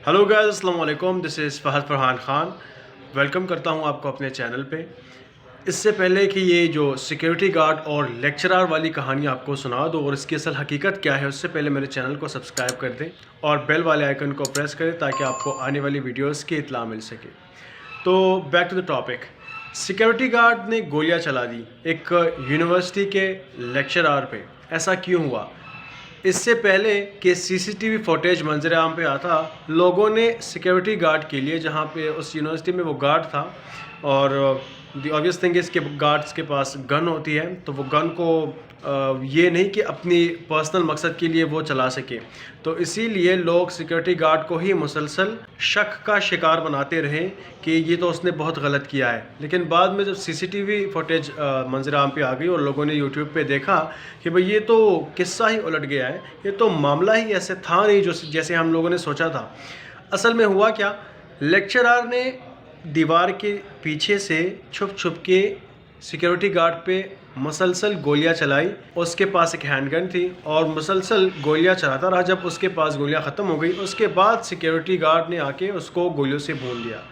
Hello guys, अस्सलाम वालेकुम। This is Fahd Farhan Khan. Welcome करता हूं आपको अपने चैनल पे। इससे पहले कि ये जो सिक्योरिटी गार्ड और लेक्चरर वाली कहानी आपको सुना दूँ और इसकी असल हकीकत क्या है, उससे पहले मेरे चैनल को सब्सक्राइब कर दें और बेल वाले आइकन को प्रेस करें ताकि आपको आने वाली वीडियोस की इत्तला मिल सके। तो back to the topic. Security guard ने गोलियां चला दी एक यूनिवर्सिटी के लेक्चरर पे। ऐसा क्यों हुआ? इससे पहले कि सीसीटीवी फुटेज मंजर आम पे आता, लोगों ने सिक्योरिटी गार्ड के लिए, जहाँ पे उस यूनिवर्सिटी में वो गार्ड था और दी ऑब्वियस थिंग इज़ के गार्ड्स के पास गन होती है, तो वो गन को ये नहीं कि अपनी पर्सनल मकसद के लिए वो चला सके, तो इसीलिए लोग सिक्योरिटी गार्ड को ही मुसलसल शक का शिकार बनाते रहे कि ये तो उसने बहुत गलत किया है। लेकिन बाद में जब सीसीटीवी फुटेज मंजर आम पे आ गई और लोगों ने यूट्यूब पे देखा कि भाई ये तो किस्सा ही उलट गया है, ये तो मामला ही ऐसे था नहीं जो जैसे हम लोगों ने सोचा था। असल में हुआ क्या, लेक्चरर ने दीवार के पीछे से छुप छुप के सिक्योरिटी गार्ड पे मुसलसल गोलियां चलाई। उसके पास एक हैंडगन थी और मुसलसल गोलियां चलाता रहा। जब उसके पास गोलियां ख़त्म हो गई, उसके बाद सिक्योरिटी गार्ड ने आके उसको गोलियों से भून दिया,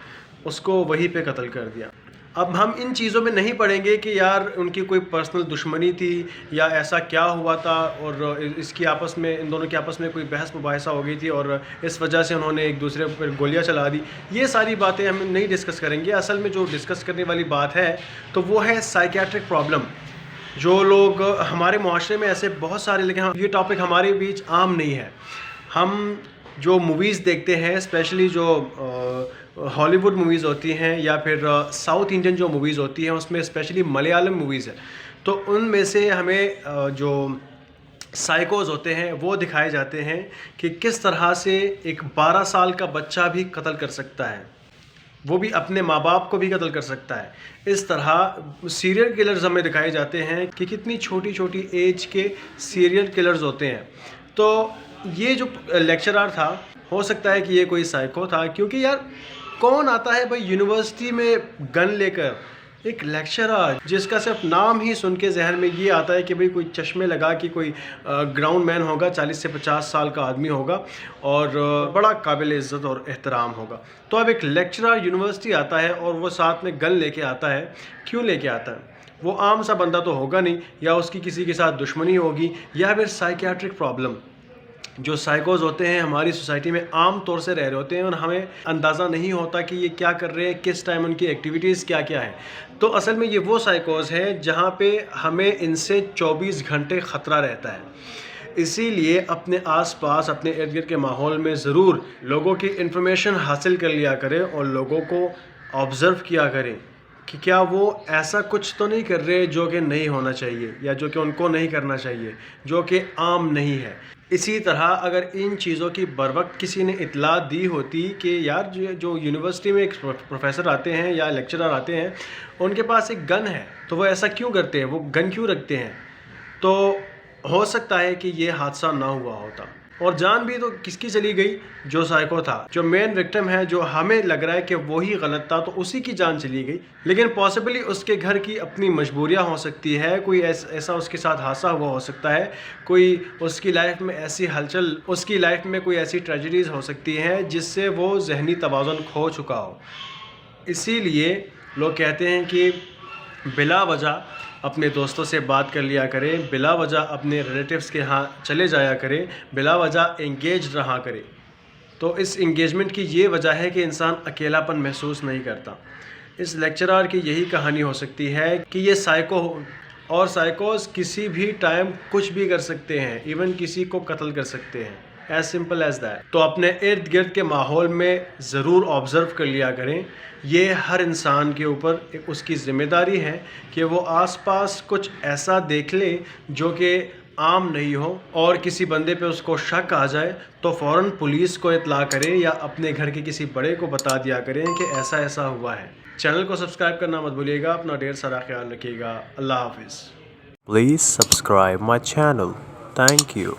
उसको वहीं पे कत्ल कर दिया। अब हम इन चीज़ों में नहीं पड़ेंगे कि यार उनकी कोई पर्सनल दुश्मनी थी या ऐसा क्या हुआ था और इसकी आपस में, इन दोनों की आपस में कोई बहस मुबाहिसा हो गई थी और इस वजह से उन्होंने एक दूसरे पर गोलियां चला दी। ये सारी बातें हम नहीं डिस्कस करेंगे। असल में जो डिस्कस करने वाली बात है तो वो है साइकियाट्रिक प्रॉब्लम। जो लोग हमारे मुआशरे में ऐसे बहुत सारे, लेकिन ये टॉपिक हमारे बीच आम नहीं है। हम जो मूवीज़ देखते हैं, स्पेशली जो हॉलीवुड मूवीज़ होती हैं या फिर साउथ इंडियन जो मूवीज़ होती हैं, उसमें स्पेशली मलयालम मूवीज़ है, तो उनमें से हमें जो साइकोज़ होते हैं वो दिखाए जाते हैं कि किस तरह से एक 12 साल का बच्चा भी कत्ल कर सकता है, वो भी अपने माँ बाप को भी कत्ल कर सकता है। इस तरह सीरियल किलर्स हमें दिखाए जाते हैं कि कितनी छोटी छोटी एज के सीरियल किलर्स होते हैं। तो ये जो लेक्चरर था, हो सकता है कि ये कोई साइको था, क्योंकि यार कौन आता है भाई यूनिवर्सिटी में गन लेकर? एक लेक्चरर जिसका सिर्फ नाम ही सुन के जहन में ये आता है कि भाई कोई चश्मे लगा कि कोई ग्राउंड मैन होगा, 40 से 50 साल का आदमी होगा और बड़ा काबिल इज़्ज़त और एहतराम होगा। तो अब एक लेक्चरर यूनिवर्सिटी आता है और वो साथ में गन लेके आता है। क्यों लेके आता है? वो आम सा बंदा तो होगा नहीं, या उसकी किसी के साथ दुश्मनी होगी, या फिर साइकियाट्रिक प्रॉब्लम। जो साइकोज़ होते हैं हमारी सोसाइटी में आम तौर से रह रहे होते हैं और हमें अंदाज़ा नहीं होता कि ये क्या कर रहे हैं, किस टाइम उनकी एक्टिविटीज़ क्या क्या हैं। तो असल में ये वो साइकोज़ हैं जहाँ पे हमें इनसे 24 घंटे ख़तरा रहता है। इसीलिए अपने आसपास, अपने इर्द गिर्द के माहौल में ज़रूर लोगों की इन्फॉर्मेशन हासिल कर लिया करें और लोगों को ऑब्ज़र्व किया करें कि क्या वो ऐसा कुछ तो नहीं कर रहे जो कि नहीं होना चाहिए या जो कि उनको नहीं करना चाहिए, जो कि आम नहीं है। इसी तरह अगर इन चीज़ों की बरवक्त किसी ने इत्तला दी होती कि यार जो यूनिवर्सिटी में एक प्रोफेसर आते हैं या लेक्चरर आते हैं, उनके पास एक गन है, तो वो ऐसा क्यों करते हैं, वो गन क्यों रखते हैं, तो हो सकता है कि ये हादसा ना हुआ होता। और जान भी तो किसकी चली गई? जो साइको था, जो मेन विक्टिम है, जो हमें लग रहा है कि वही गलत था, तो उसी की जान चली गई। लेकिन पॉसिबली उसके घर की अपनी मजबूरियां हो सकती है, कोई ऐसा उसके साथ हादसा हुआ हो सकता है, कोई उसकी लाइफ में ऐसी हलचल, उसकी लाइफ में कोई ऐसी ट्रेजेडीज़ हो सकती हैं जिससे वो जहनी तवाज़ुन खो चुका हो। इसीलिए लोग कहते हैं कि बिला वजह अपने दोस्तों से बात कर लिया करें, बिला वजह अपने रिलेटिव्स के यहाँ चले जाया करें, बिला वजह एंगेज रहा करें। तो इस एंगेजमेंट की ये वजह है कि इंसान अकेलापन महसूस नहीं करता। इस लेक्चरर की यही कहानी हो सकती है कि ये साइको हो, और साइकोस किसी भी टाइम कुछ भी कर सकते हैं, इवन किसी को कत्ल कर सकते हैं, एज सिंपल एज दैट। तो अपने इर्द गिर्द के माहौल में ज़रूर ऑब्ज़र्व कर लिया करें। ये हर इंसान के ऊपर एक उसकी ज़िम्मेदारी है कि वो आसपास कुछ ऐसा देख ले जो कि आम नहीं हो, और किसी बंदे पे उसको शक आ जाए तो फ़ौरन पुलिस को इत्तला करें या अपने घर के किसी बड़े को बता दिया करें कि ऐसा ऐसा हुआ है। चैनल को सब्सक्राइब करना मत भूलिएगा। अपना ढेर सारा ख्याल रखिएगा। अल्लाह हाफिज़। Please subscribe my channel. Thank you.